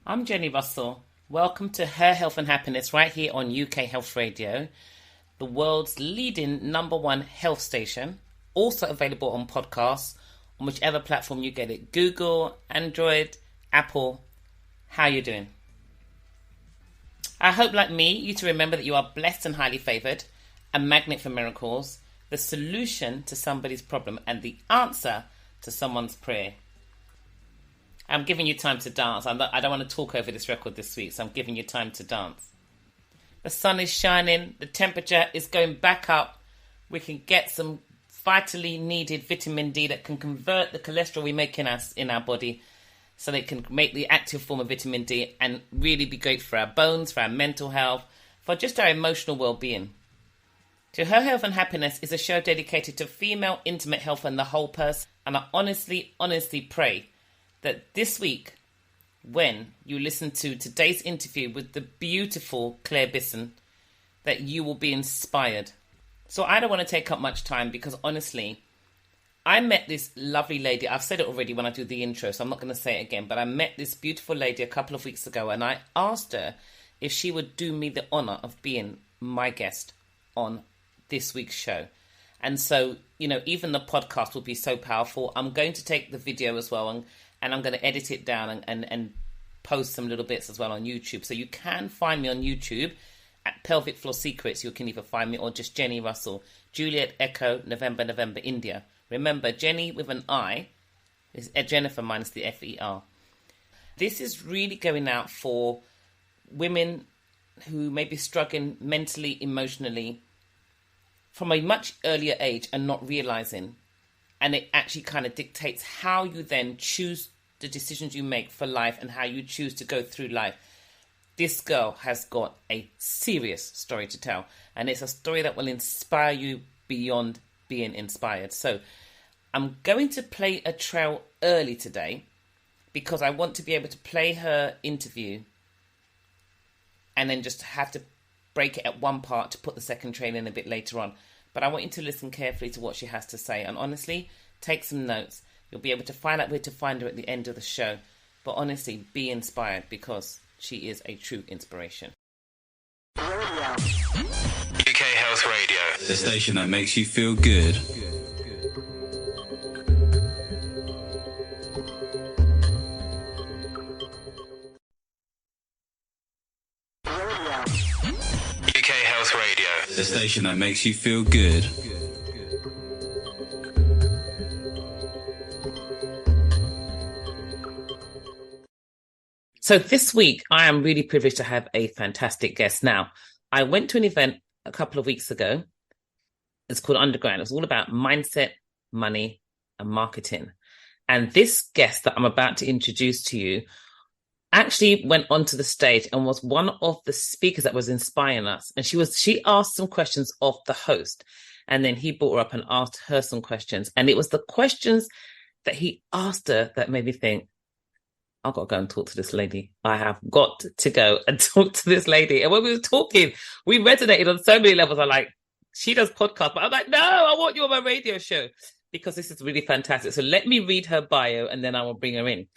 I'm Jenni Russell. Welcome to Her Health and Happiness right here on UK Health Radio, the world's leading #1 health station. Also available on podcasts on whichever platform you get it. Google, Android, Apple. How you doing? I hope, like me, you to remember that you are blessed and highly favoured, a magnet for miracles, the solution to somebody's problem, and the answer to someone's prayer. I'm giving you time to dance. I don't want to talk over this record this week, so I'm giving you time to dance. The sun is shining. The temperature is going back up. We can get some vitally needed vitamin D that can convert the cholesterol we make in our body so they can make the active form of vitamin D and really be great for our bones, for our mental health, for just our emotional well-being. So Her Health and Happiness is a show dedicated to female intimate health and the whole person. And I honestly pray that this week, when you listen to today's interview with the beautiful Chloë Bisson, that you will be inspired. So I don't want to take up much time because honestly, I met this lovely lady. I've said it already when I do the intro, so I'm not going to say it again. But I met this beautiful lady a couple of weeks ago and I asked her if she would do me the honour of being my guest on this week's show. And so, even the podcast will be so powerful. I'm going to take the video as well and I'm going to edit it down and post some little bits as well on YouTube. So you can find me on YouTube at Pelvic Floor Secrets. You can either find me or just Jenni Russell, Juliet Echo, November, India. Remember, Jenni with an I is Jennifer minus the FER. This is really going out for women who may be struggling mentally, emotionally, from a much earlier age and not realising. And it actually kind of dictates how you then choose the decisions you make for life and how you choose to go through life. This girl has got a serious story to tell. And it's a story that will inspire you beyond being inspired. So I'm going to play a trail early today because I want to be able to play her interview and then just have to break it at one part to put the second trail in a bit later on. But I want you to listen carefully to what she has to say. And honestly, take some notes. You'll be able to find out where to find her at the end of the show. But honestly, be inspired because she is a true inspiration. UK Health Radio, the station that makes you feel good. UK Health Radio, the station that makes you feel good. So this week, I am really privileged to have a fantastic guest. Now, I went to an event a couple of weeks ago. It's called Underground. It's all about mindset, money, and marketing. And this guest that I'm about to introduce to you actually went onto the stage and was one of the speakers that was inspiring us. And she asked some questions of the host. And then he brought her up and asked her some questions. And it was the questions that he asked her that made me think, I've got to go and talk to this lady. I have got to go and talk to this lady. And when we were talking, we resonated on so many levels. I'm like, she does podcasts, but I'm like, no, I want you on my radio show because this is really fantastic. So let me read her bio and then I will bring her in.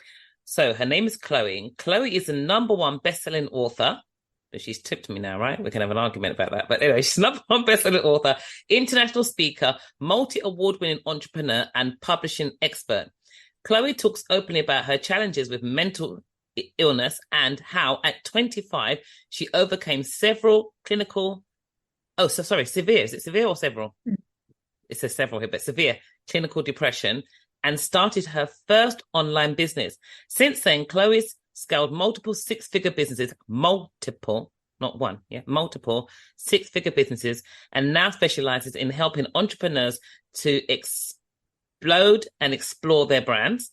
So her name is Chloë. Chloë is the #1 best-selling author. But she's tipped me now, right? We can have an argument about that. But anyway, she's #1 best-selling author, international speaker, multi-award-winning entrepreneur, and publishing expert. Chloë talks openly about her challenges with mental illness and how at 25, she overcame several clinical... severe. Is it severe or several? It says several here, but severe clinical depression and started her first online business. Since then, Chloë's scaled multiple six-figure businesses, multiple six-figure businesses, and now specializes in helping entrepreneurs to explode and explore their brands,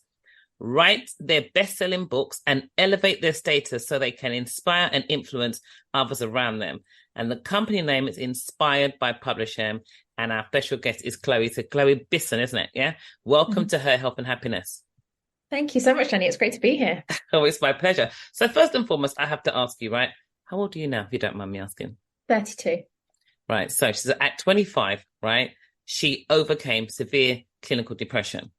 write their best-selling books, and elevate their status so they can inspire and influence others around them. And the company name is Inspired by Publishing. And our special guest is Chloë. So Chloë Bisson, isn't it? Yeah. Welcome to Her Health and Happiness. Thank you so much, Jenni. It's great to be here. Oh, it's my pleasure. So first and foremost, I have to ask you, right? How old are you now, if you don't mind me asking? 32. Right. So she's at 25, right? She overcame severe clinical depression.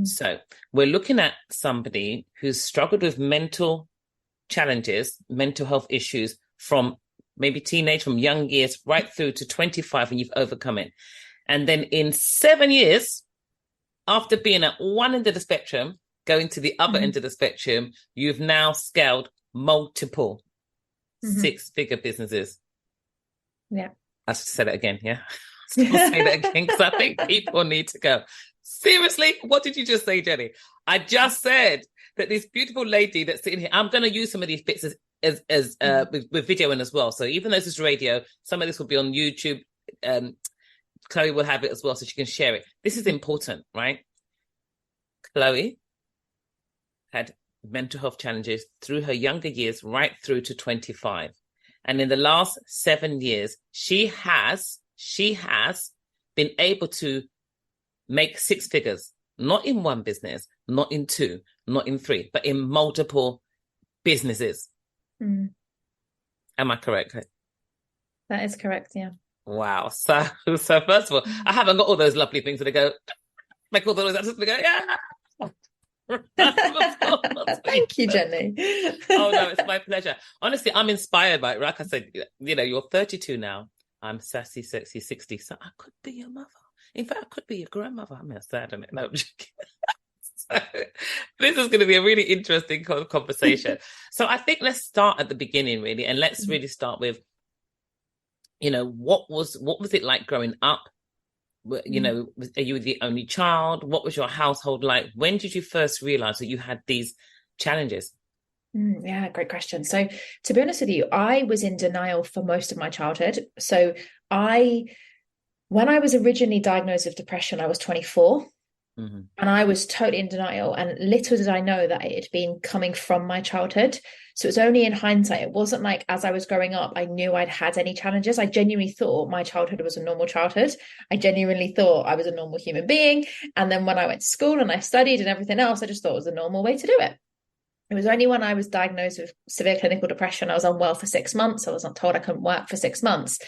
So we're looking at somebody who's struggled with mental challenges, mental health issues from maybe teenage, from young years, right through to 25, and you've overcome it. And then in 7 years, after being at one end of the spectrum, going to the other end of the spectrum, you've now scaled multiple six-figure businesses. Yeah. I should say that again, yeah? I was going to say that again because I think people need to go, seriously? What did you just say, Jenny? I just said that this beautiful lady that's sitting here, I'm going to use some of these bits as with video in as well. So even though this is radio, some of this will be on YouTube. Chloe will have it as well so she can share it. This is important, right? Chloe had mental health challenges through her younger years, right through to 25. And in the last 7 years, she has been able to make six figures, not in one business, not in two, not in three, but in multiple businesses. Am I correct? That is correct, yeah. Wow. So first of all, I haven't got all those lovely things that I go, make all those answers and go, yeah. Thank you, Jenny. Oh no, it's my pleasure. Honestly, I'm inspired by it. Like I said, you're 32 now. I'm sassy, sexy, 60. So I could be your mother. In fact, I could be your grandmother. I'm sad on it. No, I'm joking. So, this is going to be a really interesting conversation. So I think let's start at the beginning, really, and let's really start with, what was it like growing up? Are you the only child? What was your household like? When did you first realize that you had these challenges? Yeah, great question. So to be honest with you, I was in denial for most of my childhood. So when I was originally diagnosed with depression, I was 24 and I was totally in denial. And little did I know that it had been coming from my childhood. So it was only in hindsight. It wasn't like as I was growing up, I knew I'd had any challenges. I genuinely thought my childhood was a normal childhood. I genuinely thought I was a normal human being. And then when I went to school and I studied and everything else, I just thought it was a normal way to do it. It was only when I was diagnosed with severe clinical depression, I was unwell for 6 months. I was told I couldn't work for 6 months.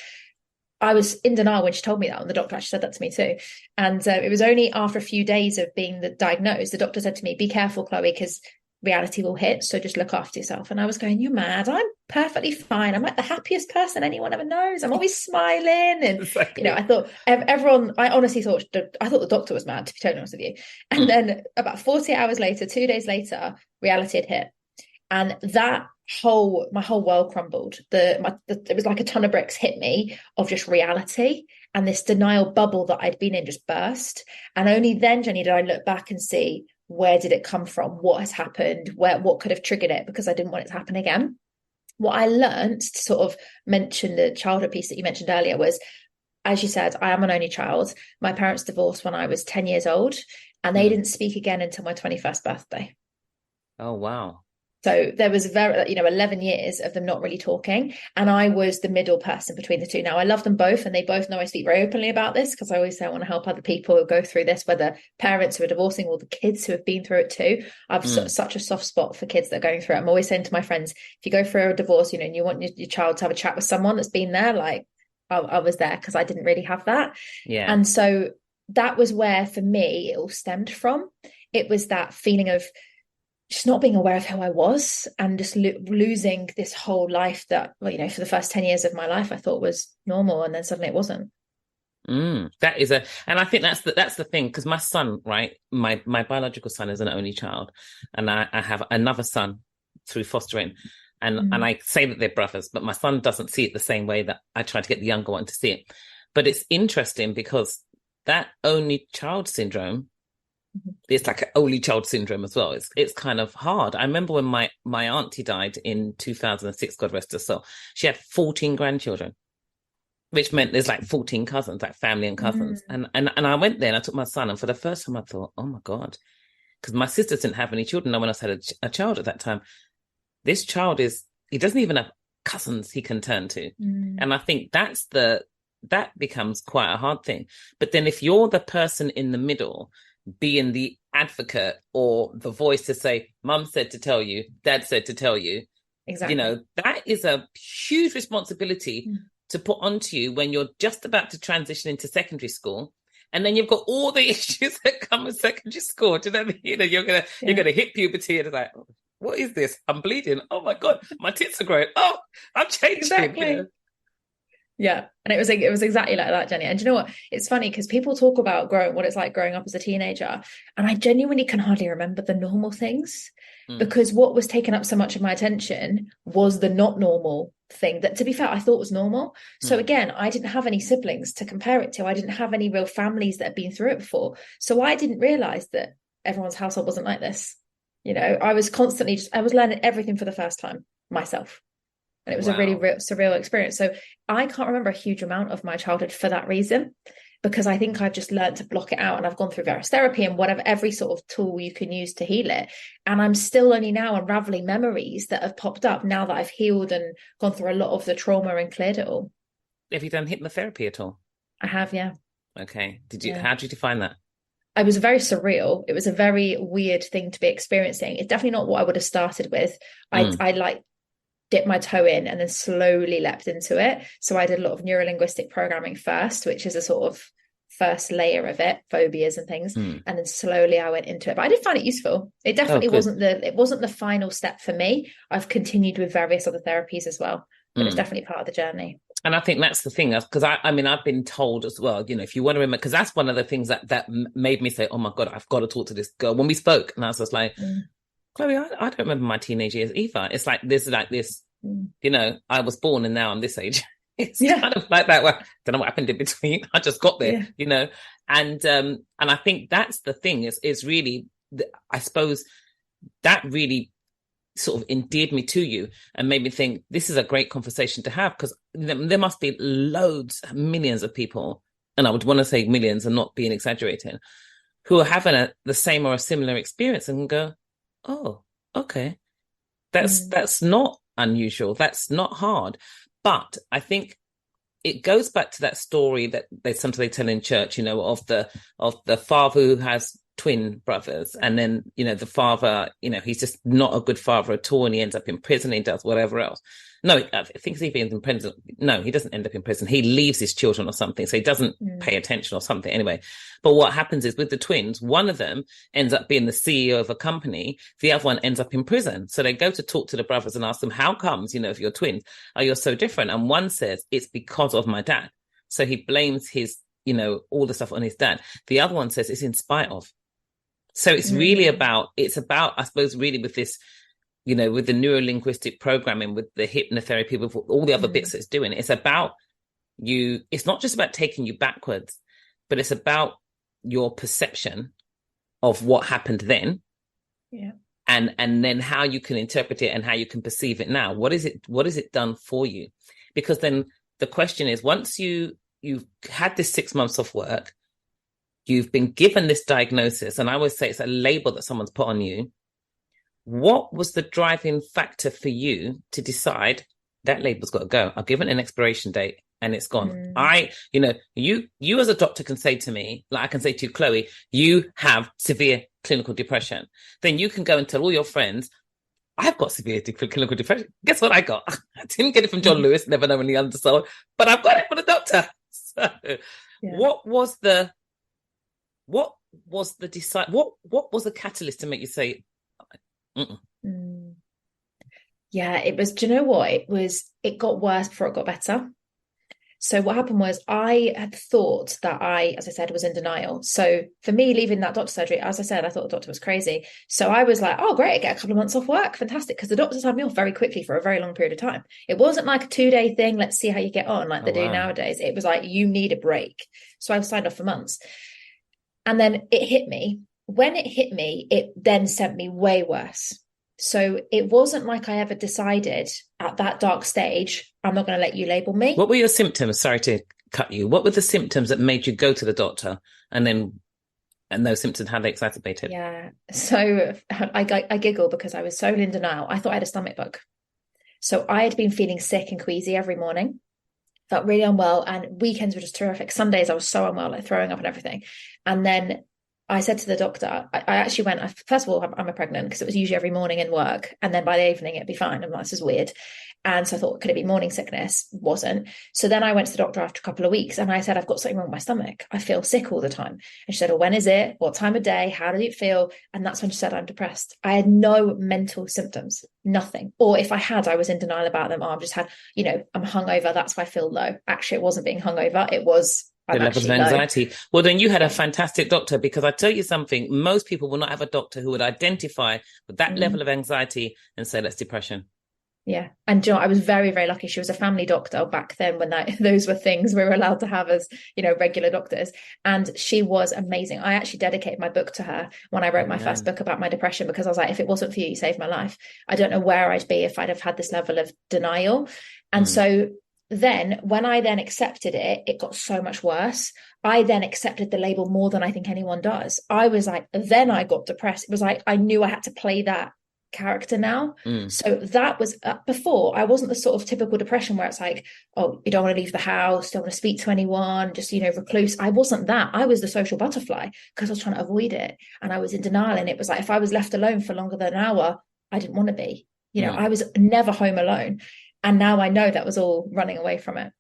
I was in denial when she told me that, and the doctor actually said that to me too. And it was only after a few days of being diagnosed, the doctor said to me, be careful, Chloe, because reality will hit. So just look after yourself. And I was going, you're mad. I'm perfectly fine. I'm like the happiest person anyone ever knows. I'm always smiling. And, Exactly. I thought everyone, I honestly thought the doctor was mad, to be totally honest with you. And then about 48 hours later, 2 days later, reality had hit. And my whole world crumbled. It was like a ton of bricks hit me of just reality, and this denial bubble that I'd been in just burst. And only then, Jenny, did I look back and see, where did it come from? What has happened? What could have triggered it? Because I didn't want it to happen again. What I learned, to sort of mention the childhood piece that you mentioned earlier, was, as you said, I am an only child. My parents divorced when I was 10 years old, and they didn't speak again until my 21st birthday. Oh, wow. So there was 11 years of them not really talking. And I was the middle person between the two. Now, I love them both, and they both know I speak very openly about this, because I always say I want to help other people who go through this, whether parents who are divorcing or the kids who have been through it too. I've such a soft spot for kids that are going through it. I'm always saying to my friends, if you go through a divorce, and you want your child to have a chat with someone that's been there, like I was there, because I didn't really have that. Yeah. And so that was where, for me, it all stemmed from. It was that feeling of just not being aware of who I was, and just losing this whole life that, for the first 10 years of my life, I thought was normal. And then suddenly it wasn't. That is and I think that's the thing, because my son, right, my biological son is an only child, and I have another son through fostering, and I say that they're brothers, but my son doesn't see it the same way that I try to get the younger one to see it. But it's interesting, because that only child syndrome, it's like an only child syndrome as well. It's kind of hard. I remember when my auntie died in 2006, God rest her soul, she had 14 grandchildren, which meant there's like 14 cousins, like family and cousins. And I went there and I took my son, and for the first time I thought, oh my God, because my sisters didn't have any children. No one else had a child at that time. This child he doesn't even have cousins he can turn to. And I think that becomes quite a hard thing. But then if you're the person in the middle, being the advocate or the voice to say, Mum said to tell you, Dad said to tell you, exactly, that is a huge responsibility to put onto you when you're just about to transition into secondary school. And then you've got all the issues that come with secondary school. Do you know what I mean? You're gonna hit puberty, and it's like, what is this? I'm bleeding. Oh my God, my tits are growing. Oh, I'm changing. Exactly. You know? Yeah. And it was exactly like that, Jenny. And you know what? It's funny because people talk about what it's like growing up as a teenager. And I genuinely can hardly remember the normal things because what was taking up so much of my attention was the not normal thing that, to be fair, I thought was normal. So again, I didn't have any siblings to compare it to. I didn't have any real families that had been through it before. So I didn't realize that everyone's household wasn't like this. You know, I was constantly I was learning everything for the first time myself. And it was a really surreal experience. So I can't remember a huge amount of my childhood for that reason, because I think I've just learned to block it out, and I've gone through various therapy and whatever, every sort of tool you can use to heal it. And I'm still only now unraveling memories that have popped up now that I've healed and gone through a lot of the trauma and cleared it all. Have you done hypnotherapy at all? I have, yeah. Okay. How did you find that? It was very surreal. It was a very weird thing to be experiencing. It's definitely not what I would have started with. I like dipped my toe in and then slowly leapt into it. So I did a lot of neurolinguistic programming first, which is a sort of first layer of it, phobias and things. And then slowly I went into it. But I did find it useful. It definitely wasn't the final step for me. I've continued with various other therapies as well, but it's definitely part of the journey. And I think that's the thing, because I mean, I've been told as well, you know, if you want to remember, because that's one of the things that made me say, oh my God, I've got to talk to this girl. When we spoke, and I was just like, Chloë, I don't remember my teenage years either. It's like this, you know, I was born and now I'm this age. It's kind of like that. Well, I don't know what happened in between. I just got there, you know. And I think that's the thing is really, I suppose that really sort of endeared me to you and made me think this is a great conversation to have, because there must be millions of people, and I would want to say millions and not being exaggerating, who are having the same or a similar experience and go, oh, okay, that's not unusual, that's not hard. But I think it goes back to that story that sometimes they tell in church, you know, of the father who has twin brothers, and then, you know, the father, you know, he's just not a good father at all, and he ends up in prison, he does whatever else. No, I think he ends in prison. No, he doesn't end up in prison. He leaves his children or something, so he doesn't pay attention or something. Anyway, but what happens is with the twins, one of them ends up being the CEO of a company, the other one ends up in prison. So they go to talk to the brothers and ask them, how comes, you know, if you're twins, are you so different? And one says, it's because of my dad. So he blames his, you know, all the stuff on his dad. The other one says it's in spite of. So it's really about, I suppose, really with this, you know, with the neurolinguistic programming, with the hypnotherapy, with all the other bits it's doing, it's about you. It's not just about taking you backwards, but it's about your perception of what happened then. Yeah. And then how you can interpret it and how you can perceive it now. What is it done for you? Because then the question is, once you've had this 6 months off work, you've been given this diagnosis, and I always say it's a label that someone's put on you. What was the driving factor for you to decide that label's got to go? I've given an expiration date and it's gone. You know, you as a doctor can say to me, like I can say to you, Chloë, you have severe clinical depression. Then you can go and tell all your friends, I've got severe clinical depression. Guess what I got? I didn't get it from John Lewis, never known any undersold, but I've got it from the doctor. So what was the catalyst to make you say, yeah, it was, do you know what? It got worse before it got better. So what happened was I had thought that as I said, was in denial. So for me, leaving that doctor's surgery, as I said, I thought the doctor was crazy. So I was like, oh, great, I get a couple of months off work. Fantastic. Because the doctors had me off very quickly for a very long period of time. It wasn't like a 2-day thing. Let's see how you get on like they do nowadays. It was like, you need a break. So I was signed off for months. And then it hit me. When it hit me, it then sent me way worse. So it wasn't like I ever decided at that dark stage, I'm not going to let you label me. What were your symptoms? Sorry to cut you. What were the symptoms that made you go to the doctor, and those symptoms, how they exacerbated? Yeah. So I giggle because I was so in denial. I thought I had a stomach bug. So I had been feeling sick and queasy every morning, felt really unwell, and weekends were just terrific. Sundays I was so unwell, like throwing up and everything. And then I said to the doctor, I actually went, first of all, I'm pregnant, because it was usually every morning in work. And then by the evening, it'd be fine. I'm like, this is weird. And so I thought, could it be morning sickness? Wasn't. So then I went to the doctor after a couple of weeks and I said, I've got something wrong with my stomach. I feel sick all the time. And she said, well, when is it? What time of day? How did it feel? And that's when she said, I'm depressed. I had no mental symptoms, nothing. Or if I had, I was in denial about them. Oh, I've just had, I'm hungover. That's why I feel low. Actually, it wasn't being hungover. It was the levels of anxiety. Low. Well, then you had a fantastic doctor, because I tell you something, most people will not have a doctor who would identify with that level of anxiety and say that's depression. Yeah. And I was very, very lucky. She was a family doctor back then, when those were things we were allowed to have as, regular doctors. And she was amazing. I actually dedicated my book to her when I wrote my first book about my depression, because I was like, if it wasn't for you, you saved my life. I don't know where I'd be if I'd have had this level of denial. And so then when I then accepted it, it got so much worse. I then accepted the label more than I think anyone does. I was like, then I got depressed. It was like, I knew I had to play that character now. So that was before. I wasn't the sort of typical depression where it's like, oh, you don't want to leave the house, don't want to speak to anyone, just recluse. I wasn't that. I was the social butterfly, because I was trying to avoid it, and I was in denial. And it was like, if I was left alone for longer than an hour, I didn't want to be. I was never home alone, and now I know that was all running away from it.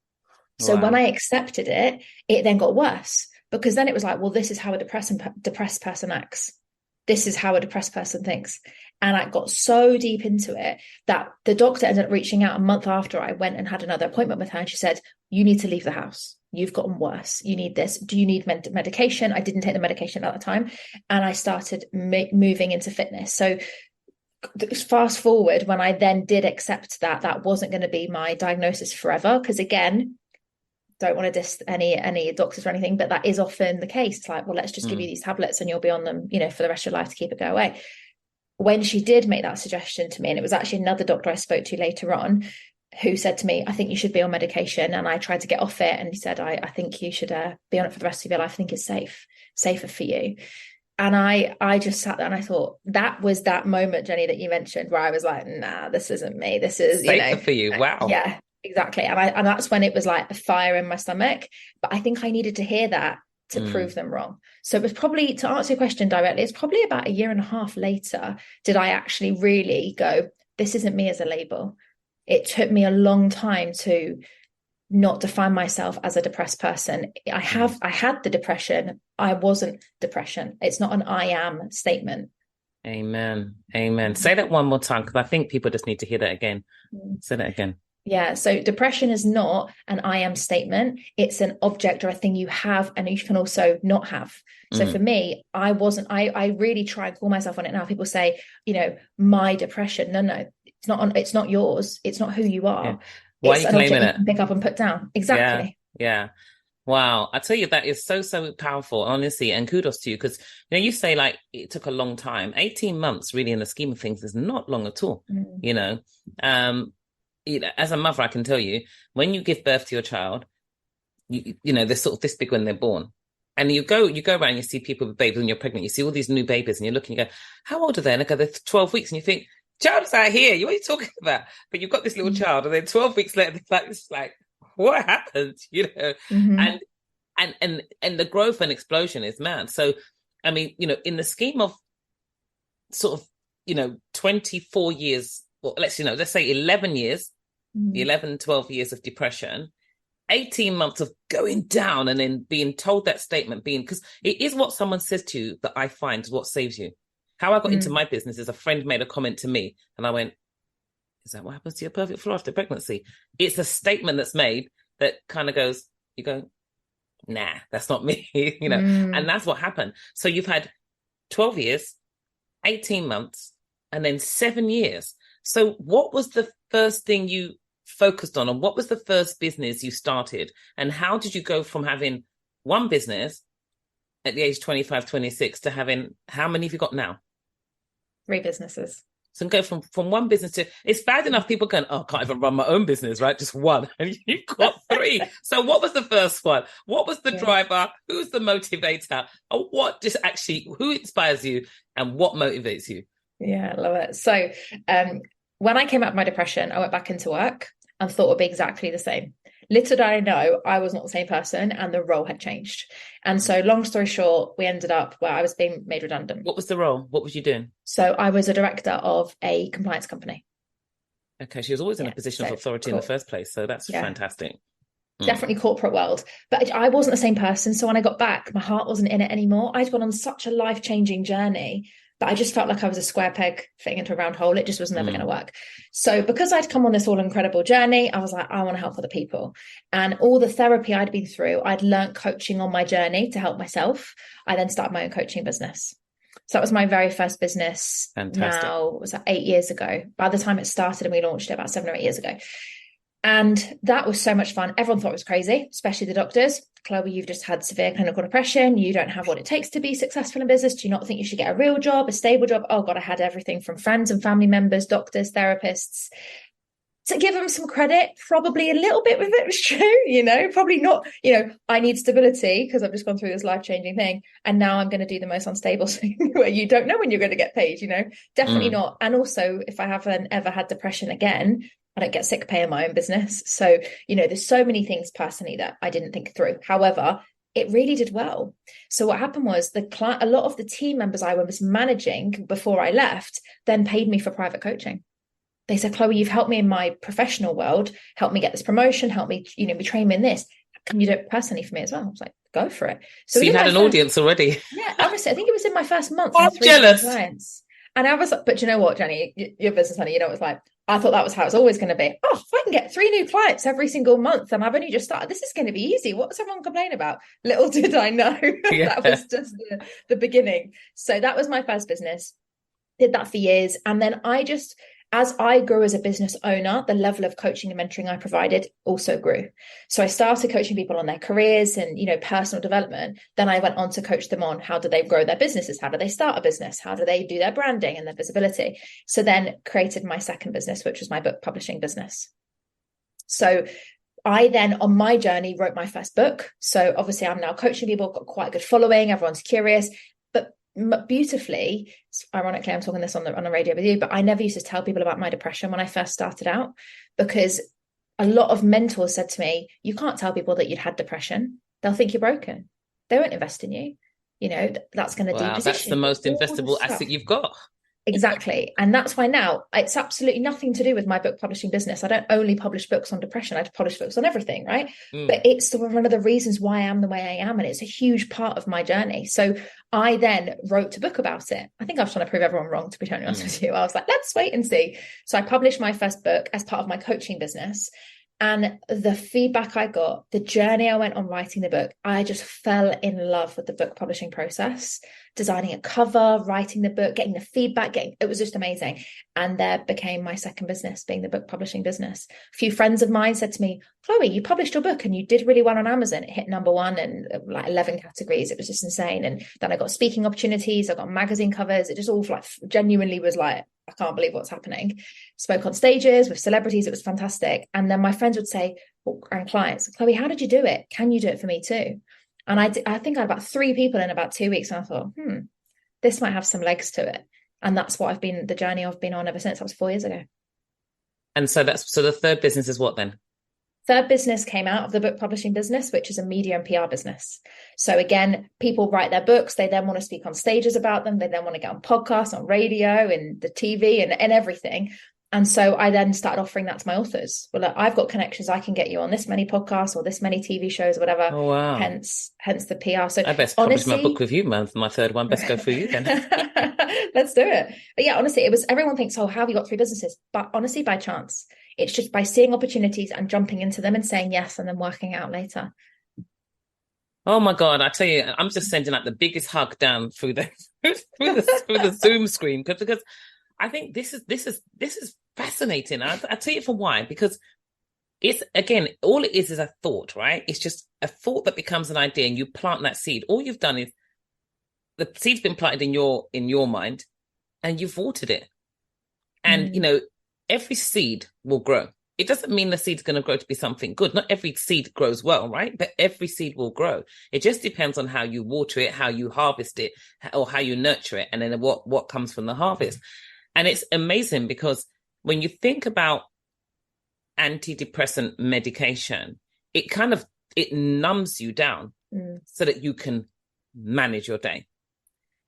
So when I accepted it, it then got worse, because then it was like, well, this is how a depressed person acts. This is how a depressed person thinks. And I got so deep into it that the doctor ended up reaching out a month after I went and had another appointment with her. And she said, you need to leave the house. You've gotten worse. You need this. Do you need medication? I didn't take the medication at the time. And I started moving into fitness. So fast forward, when I then did accept that wasn't going to be my diagnosis forever. Because again, don't want to diss any doctors or anything, but that is often the case. It's like, well, let's just give you these tablets and you'll be on them, for the rest of your life to keep it go away. When she did make that suggestion to me, and it was actually another doctor I spoke to later on, who said to me, I think you should be on medication. And I tried to get off it. And he said, I think you should be on it for the rest of your life. I think it's safer for you. And I just sat there and I thought, that was that moment, Jenni, that you mentioned, where I was like, nah, this isn't me. This is, safer for you. Wow. Yeah, exactly. And that's when it was like a fire in my stomach. But I think I needed to hear that to prove them wrong. So it was probably, to answer your question directly, it's probably about a year and a half later did I actually really go, this isn't me as a label. It took me a long time to not define myself as a depressed person. I had the depression. I wasn't depression. It's not an I am statement. Amen. Say that one more time, because I think people just need to hear that again. Say that again. Yeah. So depression is not an I am statement. It's an object or a thing you have, and you can also not have. So for me, I really try and call myself on it now. People say, my depression. No, it's not yours. It's not who you are. Yeah. Why are you claiming it? You can pick up and put down. Exactly. Yeah. Wow. I tell you, that is so, so powerful, honestly. And kudos to you, because, you say like it took a long time. 18 months really in the scheme of things is not long at all, as a mother, I can tell you, when you give birth to your child, they're sort of this big when they're born. And you go around, you see people with babies when you're pregnant, you see all these new babies and you're looking, you go, how old are they? And they're 12 weeks. And you think, child's out here. What are you talking about? But you've got this little child, and then 12 weeks later, it's like, what happened? And the growth and explosion is mad. So, I mean, in the scheme of sort of, 24 years, well, let's say 11 years, 12 years of depression, 18 months of going down and then being told that statement, because it is what someone says to you that I find is what saves you. How I got into my business is a friend made a comment to me and I went, is that what happens to your pelvic floor after pregnancy? It's a statement that's made that kind of goes, you go, nah, that's not me, and that's what happened. So you've had 12 years, 18 months, and then 7 years. So what was the first thing you focused on, and what was the first business you started? And how did you go from having one business at the age 25, 26 to having, how many have you got now? 3 businesses. So go from one business to, it's bad enough people going, oh, I can't even run my own business, right? Just one. And you've got 3. So what was the first one? What was the driver? Who's the motivator? Or what just actually, who inspires you and what motivates you? Yeah, I love it. So when I came out of my depression, I went back into work and thought it would be exactly the same. little did I know I was not the same person and the role had changed. And so long story short, we ended up where I was being made redundant. What was the role? What was you doing? So I was a director of a compliance company. Okay, she was always in a position of authority in the first place, so that's fantastic. Definitely corporate world. But I wasn't the same person. So when I got back, my heart wasn't in it anymore. I'd gone on such a life-changing journey that I just felt like I was a square peg fitting into a round hole. It just was never going to work. So because I'd come on this all incredible journey, I was like, I want to help other people. And all the therapy I'd been through, I'd learned coaching on my journey to help myself. I then started my own coaching business. So that was my very first business. Fantastic. Now, was that 8 years ago? By the time it started and we launched it about 7 or 8 years ago. And that was so much fun. Everyone thought it was crazy, especially the doctors. Chloë, you've just had severe clinical depression. You don't have what it takes to be successful in business. Do you not think you should get a real job, a stable job? Oh God, I had everything from friends and family members, doctors, therapists. To give them some credit, probably a little bit of it was true, probably not, I need stability because I've just gone through this life-changing thing. And now I'm going to do the most unstable thing where you don't know when you're going to get paid, definitely not. And also if I haven't ever had depression again, I don't get sick pay in my own business. So, there's so many things personally that I didn't think through. However, it really did well. So what happened was a lot of the team members I was managing before I left then paid me for private coaching. They said, Chloë, you've helped me in my professional world, help me get this promotion, help me, be trained me in this. Can you do it personally for me as well? I was like, go for it. So you had an audience already. Yeah, honestly, I think it was in my first month. I'm jealous. Clients. And I was like, but you know what, Jenni, your business honey, it's like, I thought that was how it's always going to be. Oh, if I can get 3 new clients every single month and I've only just started, this is going to be easy. What does everyone complain about? Little did I know that was just the beginning. So that was my first business. Did that for years. And then as I grew as a business owner, the level of coaching and mentoring I provided also grew. So I started coaching people on their careers and, personal development. Then I went on to coach them on how do they grow their businesses? How do they start a business? How do they do their branding and their visibility? So then created my second business, which was my book publishing business. So I then, on my journey, wrote my first book. So obviously I'm now coaching people, got quite a good following. Everyone's curious. Beautifully, ironically, I'm talking this on the radio with you, but I never used to tell people about my depression when I first started out, because a lot of mentors said to me, you can't tell people that you'd had depression. They'll think you're broken. They won't invest in you. That's going to deposition. That's the most investable asset you've got. Exactly. And that's why now it's absolutely nothing to do with my book publishing business. I don't only publish books on depression. I publish books on everything, right? But it's one of the reasons why I am the way I am. And it's a huge part of my journey. So I then wrote a book about it. I think I was trying to prove everyone wrong, to be totally honest with you. I was like, let's wait and see. So I published my first book as part of my coaching business. And the feedback I got, the journey I went on writing the book, I just fell in love with the book publishing process, designing a cover, writing the book, getting the feedback, it was just amazing. And there became my second business, being the book publishing business. A few friends of mine said to me, Chloë, you published your book and you did really well on Amazon. It hit #1 in like 11 categories. It was just insane. And then I got speaking opportunities. I got magazine covers. It just all genuinely was like, I can't believe what's happening. Spoke on stages with celebrities. It was fantastic. And then my friends would say, and clients, Chloë, how did you do it? Can you do it for me too? And I think I had about 3 people in about 2 weeks. And I thought, this might have some legs to it. And that's what the journey I've been on ever since. That was 4 years ago. And so the third business is what then? Third business came out of the book publishing business, which is a media and PR business. So again, people write their books. They then want to speak on stages about them. They then want to get on podcasts, on radio and the TV and everything. And so I then started offering that to my authors. Well, look, I've got connections. I can get you on this many podcasts or this many TV shows or whatever. Oh, wow. Hence the PR. So I best publish my book with you, man. My third one. Best go for you then. Let's do it. But yeah, honestly, everyone thinks, oh, how have you got 3 businesses? But honestly, by chance. It's just by seeing opportunities and jumping into them and saying yes and then working out later. Oh my God, I tell you, I'm just sending out the biggest hug down through the through the Zoom screen because I think this is fascinating. I tell you for why, because it's, again, all it is a thought, right? It's just a thought that becomes an idea and you plant that seed. All you've done is the seed's been planted in your mind and you've watered it. And, every seed will grow. It doesn't mean the seed's going to grow to be something good. Not every seed grows well, right? But every seed will grow. It just depends on how you water it, how you harvest it, or how you nurture it, and then what comes from the harvest. And it's amazing because when you think about antidepressant medication, it numbs you down so that you can manage your day.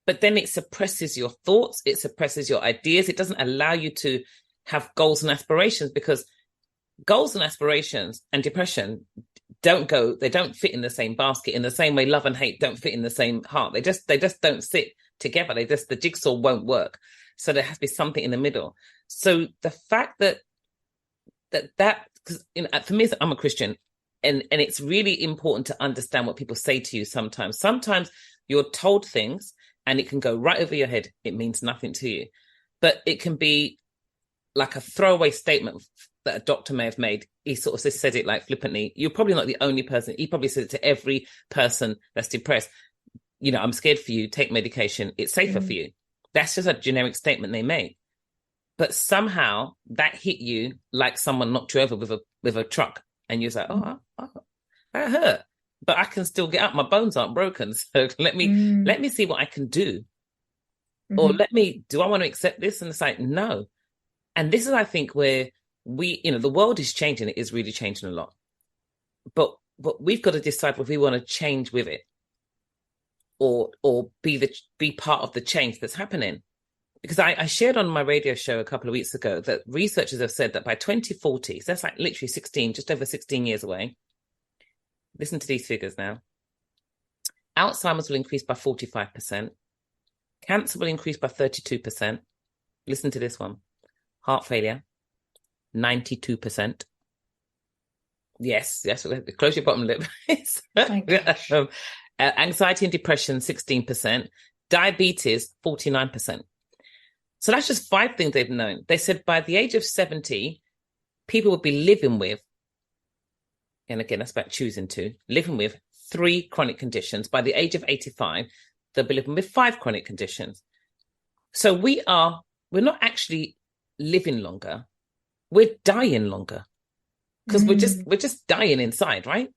But then it suppresses your thoughts, it suppresses your ideas. It doesn't allow you to have goals and aspirations, because goals and aspirations and depression don't fit in the same basket, in the same way love and hate don't fit in the same heart. They just don't sit together. The jigsaw won't work. So there has to be something in the middle. So the fact that because for me, I'm a Christian, and it's really important to understand what people say to you sometimes. Sometimes you're told things and it can go right over your head. It means nothing to you. But it can be like a throwaway statement that a doctor may have made. He sort of just said it like flippantly. You're probably not the only person. He probably said it to every person that's depressed. I'm scared for you. Take medication. It's safer for you. That's just a generic statement they made. But somehow that hit you like someone knocked you over with a truck. And you're like, oh, that hurt. But I can still get up. My bones aren't broken. So let me see what I can do. Or do I want to accept this? And it's like, no. And this is, I think, where the world is changing. It is really changing a lot. But we've got to decide if we want to change with it or be part of the change that's happening. Because I shared on my radio show a couple of weeks ago that researchers have said that by 2040, so that's like literally just over 16 years away. Listen to these figures now. Alzheimer's will increase by 45%. Cancer will increase by 32%. Listen to this one. Heart failure, 92%. Yes, close your bottom lip. Anxiety and depression, 16%. Diabetes, 49%. So that's just 5 things they've known. They said by the age of 70, people would be living with, and again, that's about choosing to, living with 3 chronic conditions. By the age of 85, they'll be living with 5 chronic conditions. So we're not actually living longer. We're dying longer, because we're just dying inside, right?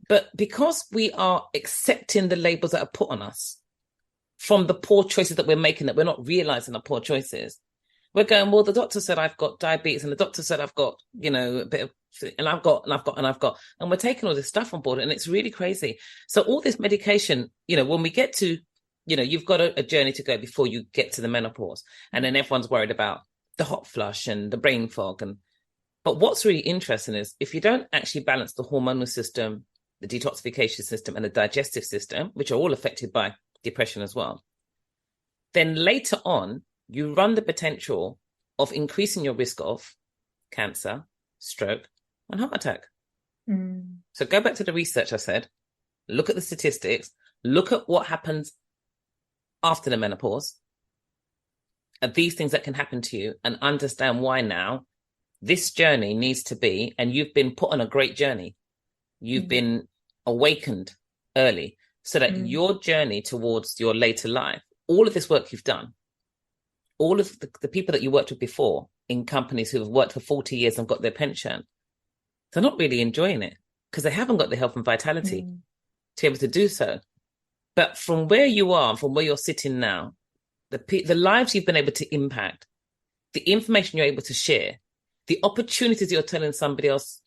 But because we are accepting the labels that are put on us from the poor choices that we're making, that we're not realizing are poor choices, we're going, well, the doctor said I've got diabetes, and the doctor said I've got, a bit of, and I've got, and we're taking all this stuff on board, and it's really crazy. So all this medication, when we get to, you've got a journey to go before you get to the menopause, and then everyone's worried about the hot flush and the brain fog. But what's really interesting is if you don't actually balance the hormonal system, the detoxification system, and the digestive system, which are all affected by depression as well, then later on, you run the potential of increasing your risk of cancer, stroke, and heart attack. So go back to the research I said, look at the statistics, look at what happens after the menopause, at these things that can happen to you, and understand why now this journey needs to be, and you've been put on a great journey. You've been awakened early so that your journey towards your later life, all of this work you've done, all of the people that you worked with before in companies who have worked for 40 years and got their pension, they're not really enjoying it because they haven't got the health and vitality to be able to do so. But from where you are, from where you're sitting now, the lives you've been able to impact, the information you're able to share, the opportunities you're telling somebody else,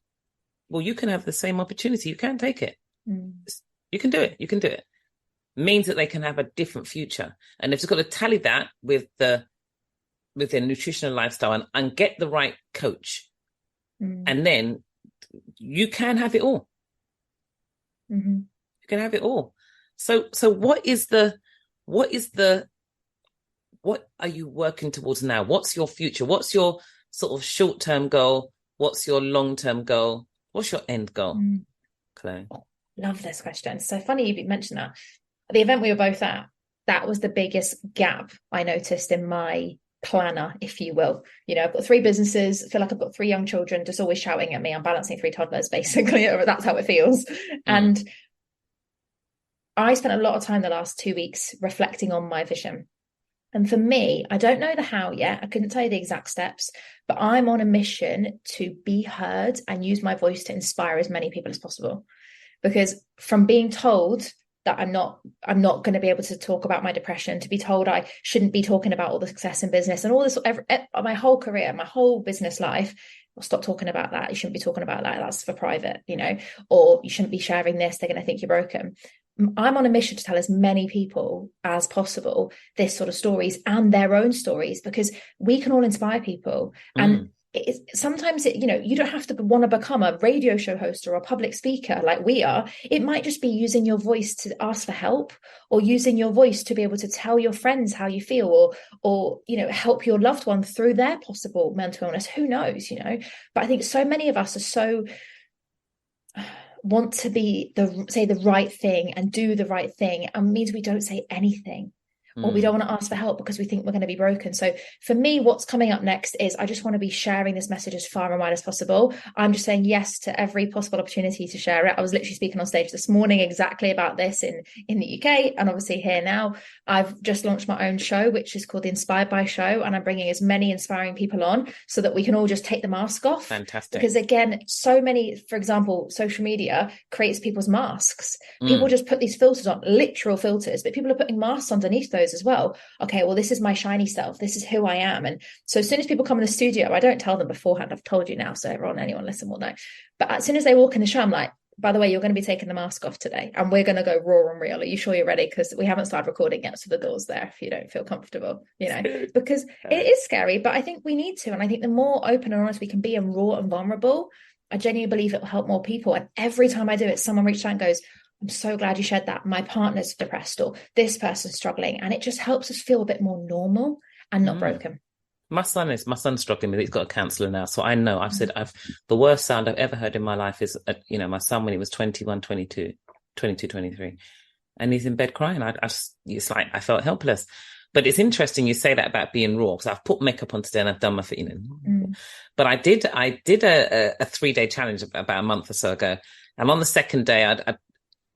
well, you can have the same opportunity. You can take it. You can do it. You can do it. Means that they can have a different future. And they've just got to tally that with their nutritional lifestyle and get the right coach. And then you can have it all. You can have it all. So what are you working towards now? What's your future? What's your sort of short-term goal? What's your long-term goal? What's your end goal, Chloë? Love this question. So funny you mentioned that. The event we were both at, that was the biggest gap I noticed in my planner, if you will. I've got 3 businesses, I feel like I've got 3 young children just always shouting at me. I'm balancing 3 toddlers, basically. That's how it feels. And I spent a lot of time the last 2 weeks reflecting on my vision. And for me, I don't know the how yet. I couldn't tell you the exact steps, but I'm on a mission to be heard and use my voice to inspire as many people as possible. Because from being told that I'm not going to be able to talk about my depression, to be told I shouldn't be talking about all the success in business and all this, my whole career, my whole business life, well, stop talking about that. You shouldn't be talking about that. That's for private, or you shouldn't be sharing this. They're going to think you're broken. I'm on a mission to tell as many people as possible this sort of stories and their own stories, because we can all inspire people. And sometimes you don't have to want to become a radio show host or a public speaker like we are. It might just be using your voice to ask for help, or using your voice to be able to tell your friends how you feel, or help your loved one through their possible mental illness. Who knows, but I think so many of us are so want to say the right thing and do the right thing, and means we don't say anything, or we don't want to ask for help because we think we're going to be broken. So for me, what's coming up next is I just want to be sharing this message as far and wide as possible. I'm just saying yes to every possible opportunity to share it. I was literally speaking on stage this morning exactly about this in the UK, and obviously here now. I've just launched my own show, which is called the Inspired by Show, and I'm bringing as many inspiring people on so that we can all just take the mask off. Fantastic. Because again, so many, for example, social media creates people's masks. People just put these filters on, literal filters, but people are putting masks underneath those as well. Okay, well, this is my shiny self, this is who I am. And so as soon as people come in the studio, I don't tell them beforehand, I've told you now, so anyone listen will know, but as soon as they walk in the show, I'm like, by the way, you're going to be taking the mask off today, and we're going to go raw and real. Are you sure you're ready? Because we haven't started recording yet, so the door's there if you don't feel comfortable, because it is scary, but I think we need to. And I think the more open and honest we can be and raw and vulnerable, I genuinely believe it will help more people. And every time I do it, someone reaches out and goes, I'm so glad you shared that. My partner's depressed, or this person's struggling. And it just helps us feel a bit more normal and not broken. My son's struggling with it. He's got a counsellor now. So I know the worst sound I've ever heard in my life is, my son when he was 21, 22, 23, and he's in bed crying. It's like, I felt helpless. But it's interesting you say that about being raw, because I've put makeup on today and I've done my feet, But I did a 3-day challenge about a month or so ago. And on the second day, I've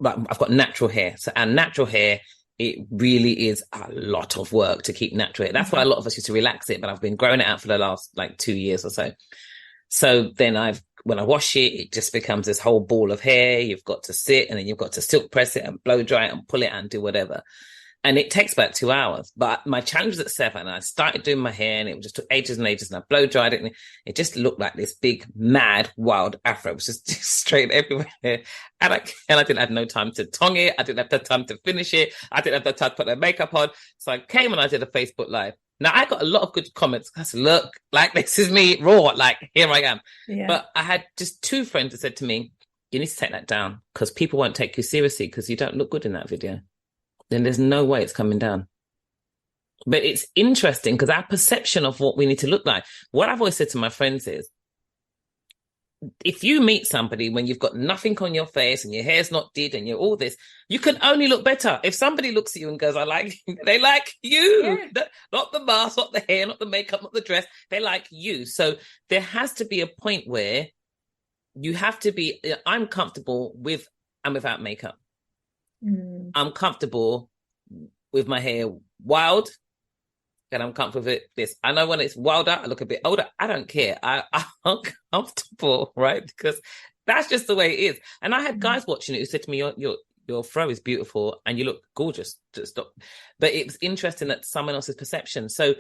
got natural hair. So our natural hair, it really is a lot of work to keep natural hair. That's why a lot of us used to relax it, but I've been growing it out for the last 2 years or so. So then when I wash it, it just becomes this whole ball of hair. You've got to sit, and then you've got to silk press it and blow dry it and pull it out and do whatever. And it takes about 2 hours. But my challenge was at 7, and I started doing my hair, and it just took ages and ages, and I blow dried it, and it just looked like this big, mad, wild afro. It was just straight everywhere. And I didn't have no time to tongue it. I didn't have the time to finish it. I didn't have the time to put the makeup on. So I came and I did a Facebook Live. Now, I got a lot of good comments. I said, look, this is me, raw, here I am. Yeah. But I had just 2 friends that said to me, you need to take that down, because people won't take you seriously because you don't look good in that video. Then there's no way it's coming down. But it's interesting because our perception of what we need to look like, what I've always said to my friends is, if you meet somebody when you've got nothing on your face and your hair's not did and you're all this, you can only look better. If somebody looks at you and goes, I like you, they like you. Yeah. Not the mask, not the hair, not the makeup, not the dress. They like you. So there has to be a point where you have to be, I'm comfortable with and without makeup. I'm comfortable with my hair wild, and I'm comfortable with this. I know when it's wilder, I look a bit older. I don't care. I'm comfortable, right? Because that's just the way it is. And I had guys watching it who said to me, your fro is beautiful and you look gorgeous. Just stop. But it was interesting that someone else's perception. So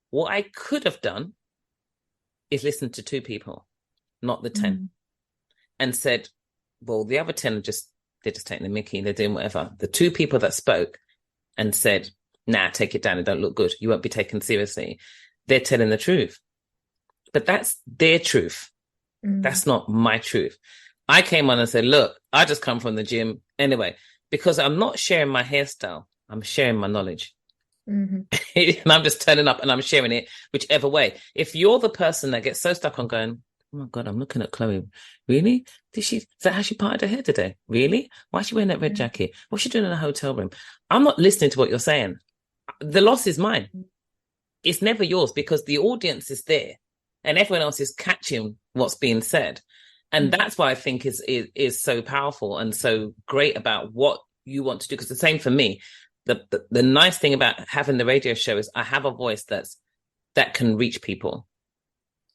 what I could have done is listen to 2 people, not the 10, and said, well, the other 10 they're just taking the mickey, they're doing whatever. The 2 people that spoke and said, nah, take it down, it don't look good, you won't be taken seriously, they're telling the truth. But that's their truth. That's not my truth. I came on and said, look, I just come from the gym anyway, because I'm not sharing my hairstyle, I'm sharing my knowledge. And I'm just turning up and I'm sharing it whichever way. If you're the person that gets so stuck on going, oh my God, I'm looking at Chloe. Really? Is that how she parted her hair today? Really? Why is she wearing that red jacket? What's she doing in a hotel room? I'm not listening to what you're saying. The loss is mine. It's never yours, because the audience is there and everyone else is catching what's being said. And that's why I think is so powerful and so great about what you want to do. Because the same for me, the nice thing about having the radio show is I have a voice that can reach people.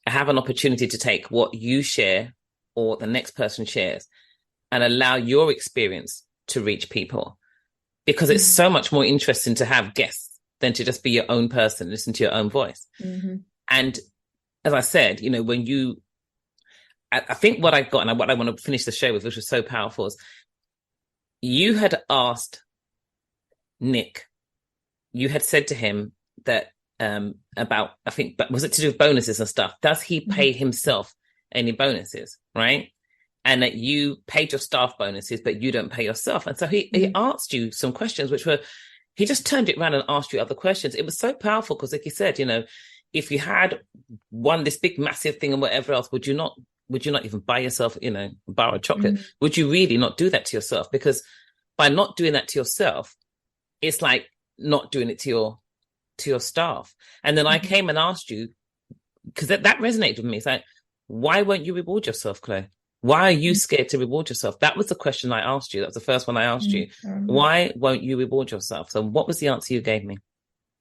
I have an opportunity to take what you share or the next person shares and allow your experience to reach people, because it's so much more interesting to have guests than to just be your own person, listen to your own voice. And as I said, when you I think what I got and what I want to finish the show with, which was so powerful, is you had asked Nick, you had said to him that about, I think, was it to do with bonuses and stuff? Does he pay himself any bonuses, right? And that you paid your staff bonuses, but you don't pay yourself. And so he asked you some questions, which were, he just turned it around and asked you other questions. It was so powerful because, like you said, if you had won this big, massive thing and whatever else, would you not even buy yourself, a bar of chocolate? Would you really not do that to yourself? Because by not doing that to yourself, it's like not doing it to your staff. And then I came and asked you, because that resonated with me. It's like, why won't you reward yourself, Chloë? Why are you scared to reward yourself? That was the question I asked you. That was the first one I asked you. Why won't you reward yourself? So what was the answer you gave me?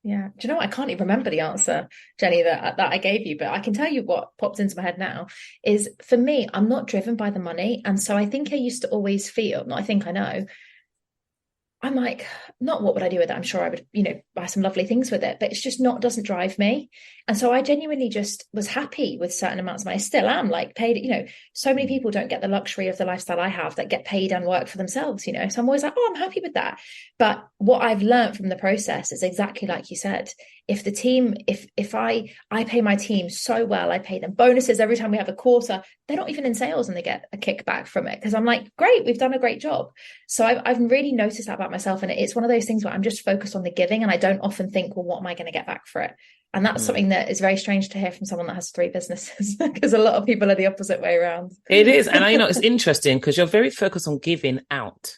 Yeah. Do you know what? I can't even remember the answer, Jenni, that I gave you, but I can tell you what pops into my head now is, for me, I'm not driven by the money. And so I think I used to always feel, not I think I know, I'm like, not what would I do with it? I'm sure I would, buy some lovely things with it, but it's just doesn't drive me. And so I genuinely just was happy with certain amounts of money. I still am, like, paid, so many people don't get the luxury of the lifestyle I have that get paid and work for themselves, so I'm always like, oh, I'm happy with that. But what I've learned from the process is exactly like you said. If the team, if I pay my team so well, I pay them bonuses every time we have a quarter, they're not even in sales and they get a kickback from it because I'm like, great, we've done a great job. So I've really noticed that about myself. And it's one of those things where I'm just focused on the giving and I don't often think, well, what am I going to get back for it? And that's something that is very strange to hear from someone that has 3 businesses, because a lot of people are the opposite way around. It is. And it's interesting because you're very focused on giving out,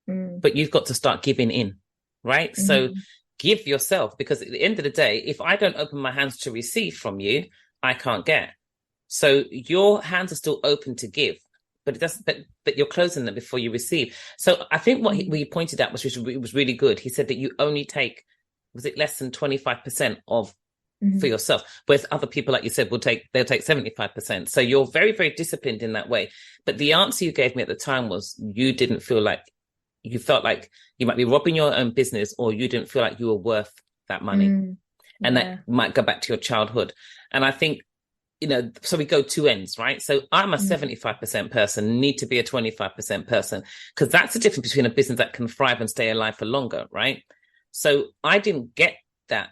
but you've got to start giving in, right? So give yourself, because at the end of the day, if I don't open my hands to receive from you, I can't get. So your hands are still open to give, but it doesn't. But you're closing them before you receive. So I think what he pointed out was really good. He said that you only take, was it less than 25% of for yourself, whereas other people, like you said, they'll take 75%. So you're very, very disciplined in that way. But the answer you gave me at the time was you felt like you might be robbing your own business, or you didn't feel like you were worth that money. And that might go back to your childhood. And I think, so we go two ends, right? So I'm a 75% person, need to be a 25% person, because that's the difference between a business that can thrive and stay alive for longer, right? So I didn't get that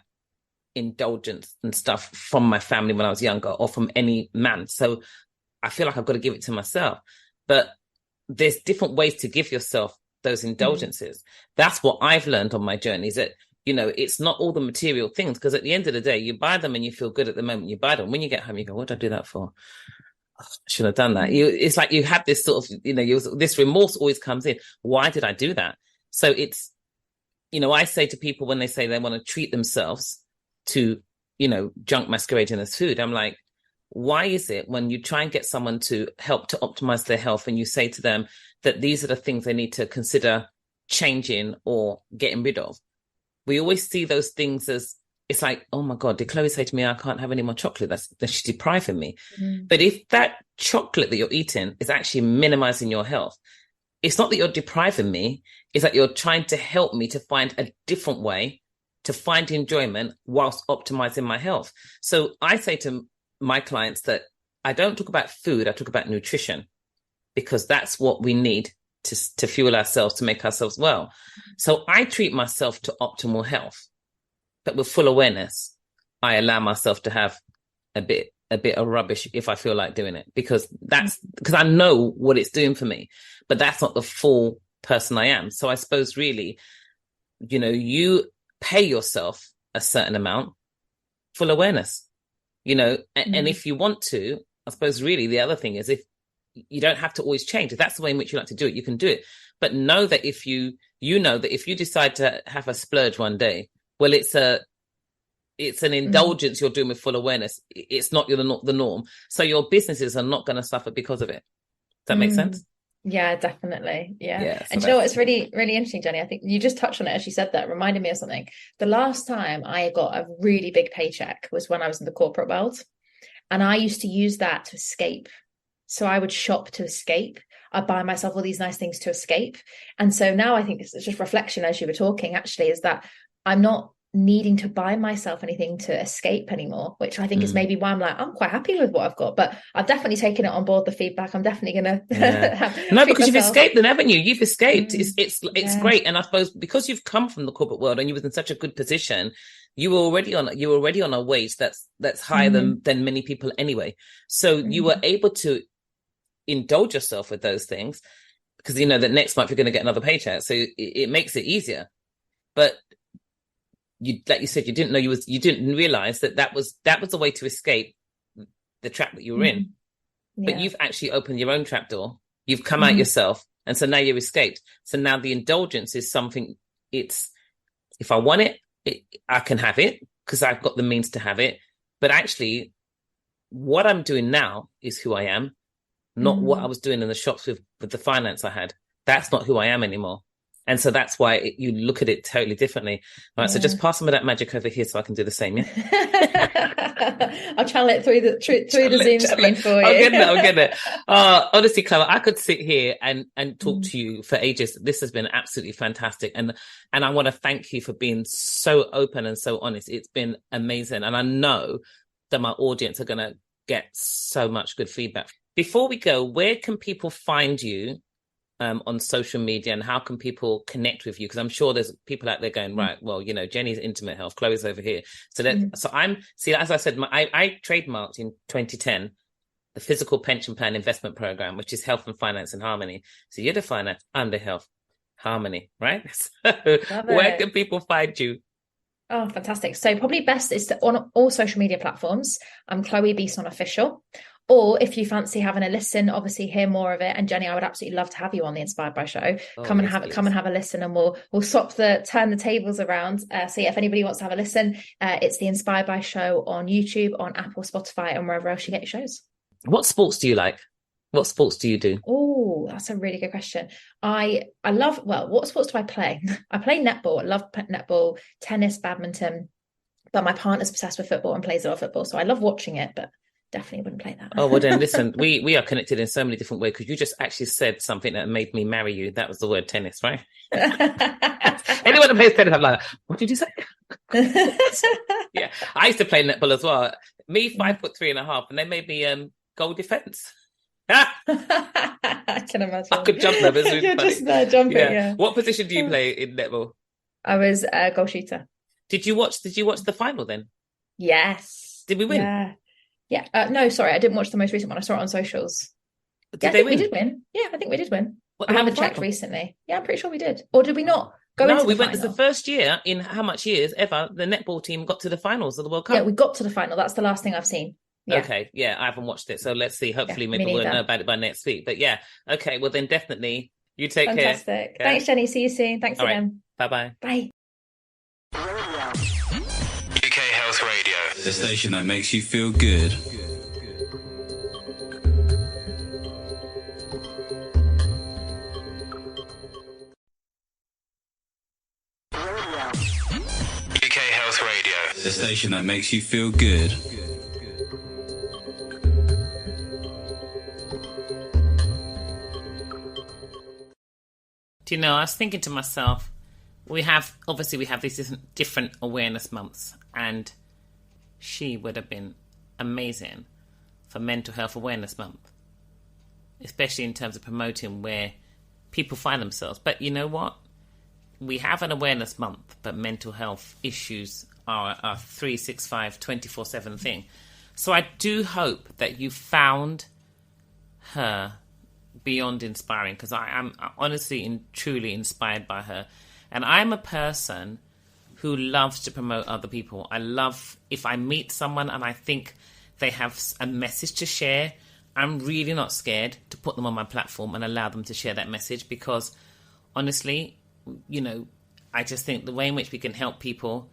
indulgence and stuff from my family when I was younger, or from any man. So I feel like I've got to give it to myself. But there's different ways to give yourself those indulgences. That's what I've learned on my journey, is that, it's not all the material things, because at the end of the day, you buy them and you feel good at the moment you buy them. When you get home, you go, what did I do that for? I should have done that. It's like you have this sort of, this remorse always comes in. Why did I do that? So it's, I say to people when they say they want to treat themselves to, junk masquerading as food, I'm like, why is it when you try and get someone to help to optimize their health and you say to them that these are the things they need to consider changing or getting rid of, we always see those things as, it's like, oh my God, did Chloë say to me, I can't have any more chocolate? That she's depriving me. But if that chocolate that you're eating is actually minimizing your health, it's not that you're depriving me, it's that you're trying to help me to find a different way to find enjoyment whilst optimizing my health. So I say to my clients that I don't talk about food, I talk about nutrition, because that's what we need to fuel ourselves, to make ourselves well. So I treat myself to optimal health, but with full awareness, I allow myself to have a bit of rubbish if I feel like doing it, because I know what it's doing for me, but that's not the full person I am. So I suppose really, you pay yourself a certain amount, full awareness, and if you want to, I suppose really the other thing is, if you don't have to always change, if that's the way in which you like to do it, you can do it. But know that if you decide to have a splurge one day, well, it's an indulgence you're doing with full awareness. It's not the norm. So your businesses are not going to suffer because of it. Does that make sense? Yeah, definitely. Yeah. So and you know what? It's really, really interesting, Jenni. I think you just touched on it as you said that, reminded me of something. The last time I got a really big paycheck was when I was in the corporate world. And I used to use that to escape. So I would shop to escape. I'd buy myself all these nice things to escape. And so now I think it's just reflection as you were talking, actually, is that I'm not needing to buy myself anything to escape anymore, which I think is maybe why I'm like, I'm quite happy with what I've got, but I've definitely taken it on board, the feedback. I'm definitely going to no, because you've escaped them, haven't you? You've escaped. It's great. And I suppose because you've come from the corporate world and you was in such a good position, you were already on a wage that's higher than many people anyway. So you were able to indulge yourself with those things because you know that next month you're going to get another paycheck. So it makes it easier. But you, like you said, you didn't realize that was a way to escape the trap that you were in. Yeah. But you've actually opened your own trapdoor. You've come out yourself, and so now you've escaped. So now the indulgence is something. It's if I want it, I can have it because I've got the means to have it. But actually, what I'm doing now is who I am, not what I was doing in the shops with the finance I had. That's not who I am anymore. And so that's why you look at it totally differently. All right, so just pass some of that magic over here so I can do the same, yeah? I'll channel it through the Zoom screen for you. I'll get it. Honestly, Chloë, I could sit here and talk to you for ages. This has been absolutely fantastic. And I want to thank you for being so open and so honest. It's been amazing. And I know that my audience are going to get so much good feedback. Before we go, where can people find you on social media, and how can people connect with you? Because I'm sure there's people out there going, right, well, you know, Jenni's intimate health, Chloe's over here. So as I said, I trademarked in 2010 the Physical Pension Plan Investment Program, which is health and finance in harmony. So you're the finance, I'm the health, harmony, right? So where can people find you? Oh, fantastic. So probably best is on all social media platforms. I'm Chloë Bisson Official. Or if you fancy having a listen, obviously hear more of it. And Jenni, I would absolutely love to have you on the Inspired by Show. Come and have a listen, and we'll turn the tables around. So yeah, if anybody wants to have a listen, it's the Inspired by Show on YouTube, on Apple, Spotify, and wherever else you get your shows. What sports do you like? What sports do you do? Oh, that's a really good question. I love, what sports do I play? I play netball. I love netball, tennis, badminton. But my partner's obsessed with football and plays a lot of football. So I love watching it, but definitely wouldn't play that. Oh, well then listen, we are connected in so many different ways because you just actually said something that made me marry you. That was the word tennis, right? Anyone that plays tennis, I'm like, what did you say? Yeah, I used to play netball as well. Me, 5'3.5", and they made me goal defence. I can imagine. I could jump there. You're just there jumping. Yeah. What position do you play in netball? I was a goal shooter. Did you watch the final then? Yes. Did we win? Yeah. No, sorry, I didn't watch the most recent one. I saw it on socials. Did they win? We did win. Yeah, I think we did win. What, I haven't checked recently. Yeah, I'm pretty sure we did. Or did we not go into the final? No, we went. It's the first year in how much years ever the netball team got to the finals of the World Cup. Yeah, we got to the final. That's the last thing I've seen. Yeah. Okay, yeah, I haven't watched it. So let's see. Hopefully maybe we'll know about it by next week. But yeah, okay, well then definitely you take care. Fantastic. Thanks, Jenni. See you soon. Thanks again. Right. Bye-bye. Bye. UK Health Radio, the station that makes you feel good. UK Health Radio, the station that makes you feel good. Do you know, I was thinking to myself, we have these different awareness months, and she would have been amazing for Mental Health Awareness Month, especially in terms of promoting where people find themselves. But you know what? We have an awareness month, but mental health issues are a 365, 24/7 thing. So I do hope that you found her beyond inspiring, because I am honestly and truly inspired by her. And I'm a person who loves to promote other people. I love if I meet someone and I think they have a message to share, I'm really not scared to put them on my platform and allow them to share that message, because honestly, you know, I just think the way in which we can help people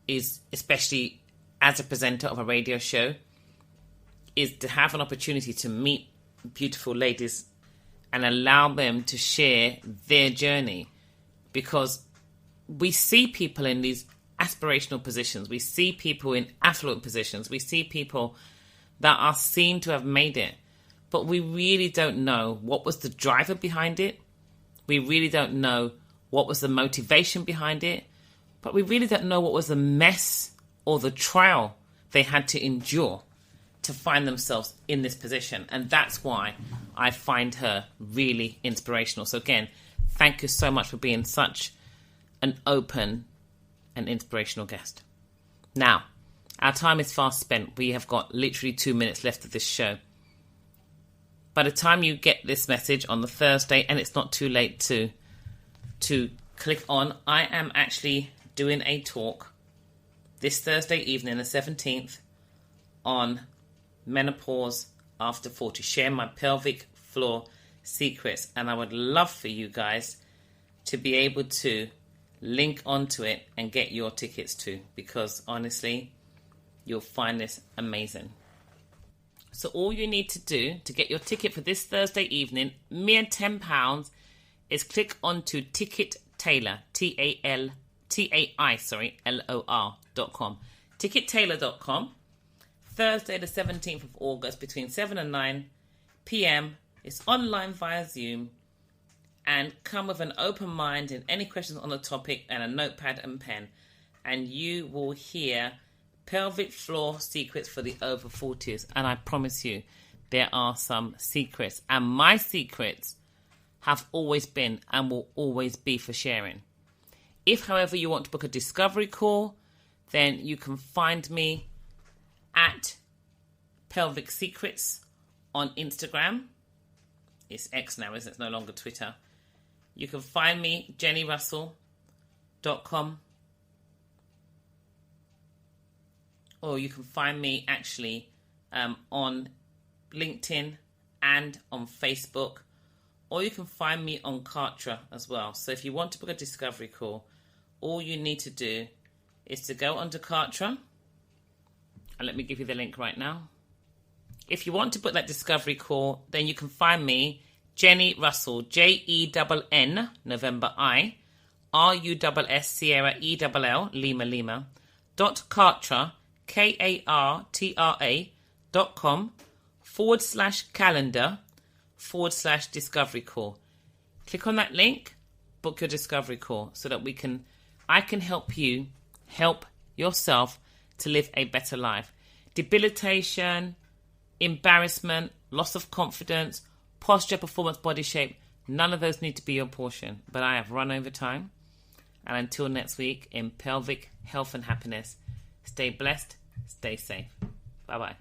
is, especially as a presenter of a radio show, is to have an opportunity to meet beautiful ladies and allow them to share their journey. Because we see people in these aspirational positions, we see people in affluent positions, we see people that are seen to have made it, but we really don't know what was the driver behind it. We really don't know what was the motivation behind it. but we really don't know what was the mess or the trial they had to endure to find themselves in this position. And that's why I find her really inspirational. So again, thank you so much for being such an open and inspirational guest. Now, our time is fast spent. We have got literally 2 minutes left of this show. By the time you get this message on the Thursday, and it's not too late to click on, I am actually doing a talk this Thursday evening, the 17th, on menopause after 40. Share my pelvic floor secrets. And I would love for you guys to be able to link onto it and get your tickets too, because honestly, you'll find this amazing. So all you need to do to get your ticket for this Thursday evening, mere £10, is click onto Ticket Tailor, TAILOR.com. TicketTailor.com. Thursday the 17th of August between 7 and 9 p.m. It's online via Zoom, and come with an open mind and any questions on the topic and a notepad and pen, and you will hear pelvic floor secrets for the over 40s. And I promise you, there are some secrets, and my secrets have always been and will always be for sharing. If, however, you want to book a discovery call, then you can find me at Pelvic Secrets on Instagram. It's X now, isn't it? It's no longer Twitter. You can find me, jennirussell.com. Or you can find me actually on LinkedIn and on Facebook. Or you can find me on Kartra as well. So if you want to book a discovery call, all you need to do is to go onto Kartra. And let me give you the link right now. If you want to book that discovery call, then you can find me, Jenni Russell, JENN, November I, RUSS, Sierra ELL, Lima Lima, .Kartra, KARTRA.com/calendar/discovery call. Click on that link, book your discovery call so that I can help you help yourself to live a better life. Debilitation, embarrassment, loss of confidence, posture, performance, body shape, none of those need to be your portion. But I have run over time. And until next week, in pelvic health and happiness, stay blessed, stay safe. Bye-bye.